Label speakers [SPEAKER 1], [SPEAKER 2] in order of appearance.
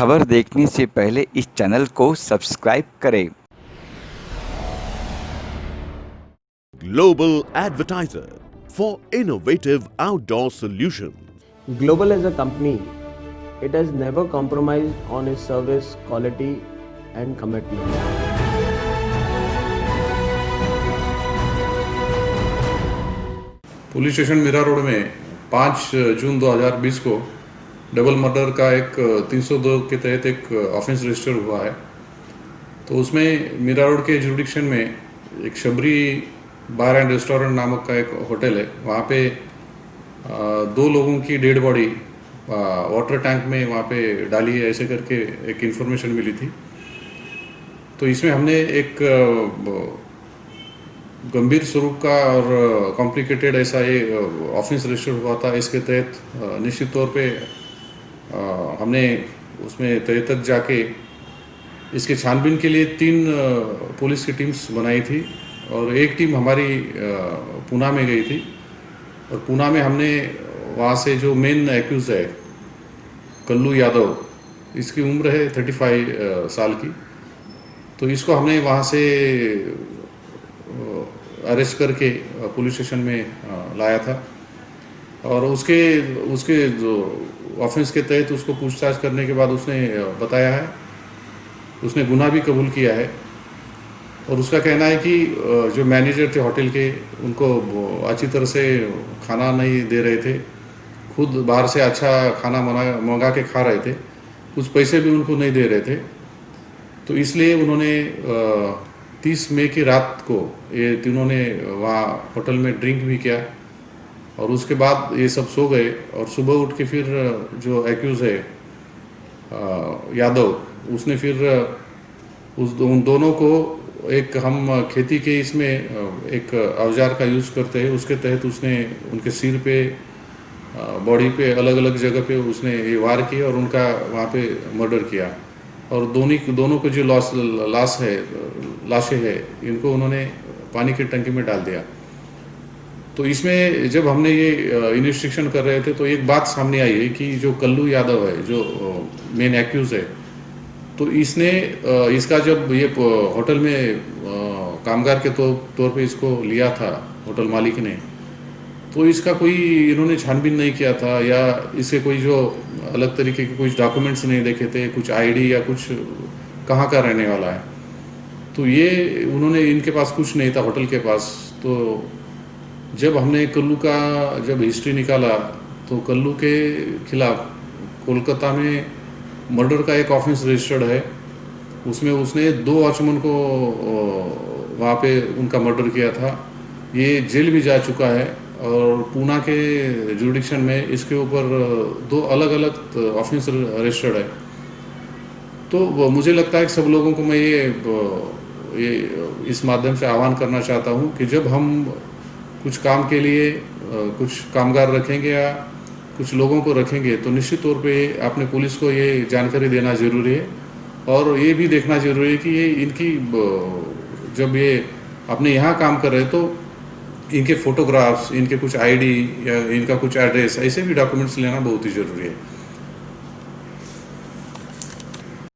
[SPEAKER 1] खबर देखने से पहले इस चैनल को सब्सक्राइब करें।
[SPEAKER 2] Global Advertiser for innovative outdoor solutions.
[SPEAKER 3] Global as a company, it has never compromised on its service quality and commitment.
[SPEAKER 4] Police station Mira Road में 5 जून 2020 को डबल मर्डर का एक 302 के तहत एक ऑफेंस रजिस्टर हुआ है। तो उसमें मीरा रोड के जुरिडिक्शन में एक शबरी बार एंड रेस्टोरेंट नामक का एक होटल है। वहाँ पे 2 लोगों की डेड बॉडी वाटर टैंक में वहाँ पे डाली है, ऐसे करके एक इन्फॉर्मेशन मिली थी। तो इसमें हमने एक गंभीर स्वरूप का और कॉम्प्लिकेटेड ऐसा ये ऑफेंस रजिस्टर हुआ था। इसके तहत निश्चित तौर पे हमने उसमें तह तक जाके इसके छानबीन के लिए 3 पुलिस की टीम्स बनाई थी और एक टीम हमारी पूना में गई थी। और पूना में हमने वहाँ से जो मेन एक्यूज है कल्लू यादव, इसकी उम्र है 35 साल की। तो इसको हमने वहाँ से अरेस्ट करके पुलिस स्टेशन में लाया था और उसके जो ऑफेंस के तहत उसको पूछताछ करने के बाद उसने बताया है, उसने गुनाह भी कबूल किया है। और उसका कहना है कि जो मैनेजर थे होटल के, उनको अच्छी तरह से खाना नहीं दे रहे थे, खुद बाहर से अच्छा खाना मंगा के खा रहे थे, कुछ पैसे भी उनको नहीं दे रहे थे। तो इसलिए उन्होंने 30 मई की रात को ये तीनों ने वहाँ होटल में ड्रिंक भी किया और उसके बाद ये सब सो गए। और सुबह उठ के फिर जो एक्यूज़ है यादव, उसने फिर उन दोनों को एक हम खेती के इसमें एक औजार का यूज़ करते हैं, उसके तहत उसने उनके सिर पे, बॉडी पे, अलग अलग जगह पे उसने ये वार किया और उनका वहाँ पे मर्डर किया। और दोनों को जो लाशें है, इनको उन्होंने पानी की टंकी में डाल दिया। तो इसमें जब हमने ये इन्वेस्टिगेशन कर रहे थे तो एक बात सामने आई है कि जो कल्लू यादव है, जो मेन एक्यूज है, तो इसने इसका जब ये होटल में कामगार के तौर पे इसको लिया था होटल मालिक ने, तो इसका कोई इन्होंने छानबीन नहीं किया था या इसे कोई जो अलग तरीके के कुछ डॉक्यूमेंट्स नहीं देखे थे, कुछ आईडी या कुछ कहाँ का रहने वाला है। तो ये उन्होंने, इनके पास कुछ नहीं था होटल के पास। तो जब हमने कल्लू का जब हिस्ट्री निकाला तो कल्लू के खिलाफ कोलकाता में मर्डर का एक ऑफेंस रजिस्टर्ड है। उसमें उसने 2 वॉचमैन को वहाँ पे उनका मर्डर किया था। ये जेल भी जा चुका है और पूना के जुरिडिक्शन में इसके ऊपर 2 अलग अलग ऑफेंस रजिस्टर्ड है। तो मुझे लगता है कि सब लोगों को मैं ये इस माध्यम से आह्वान करना चाहता हूँ कि जब हम कुछ काम के लिए कुछ कामगार रखेंगे या कुछ लोगों को रखेंगे तो निश्चित तौर पे अपने पुलिस को ये जानकारी देना ज़रूरी है। और ये भी देखना ज़रूरी है कि ये इनकी जब ये अपने यहाँ काम कर रहे हैं तो इनके फ़ोटोग्राफ्स, इनके कुछ आईडी या इनका कुछ एड्रेस, ऐसे भी डॉक्यूमेंट्स लेना बहुत ही ज़रूरी है।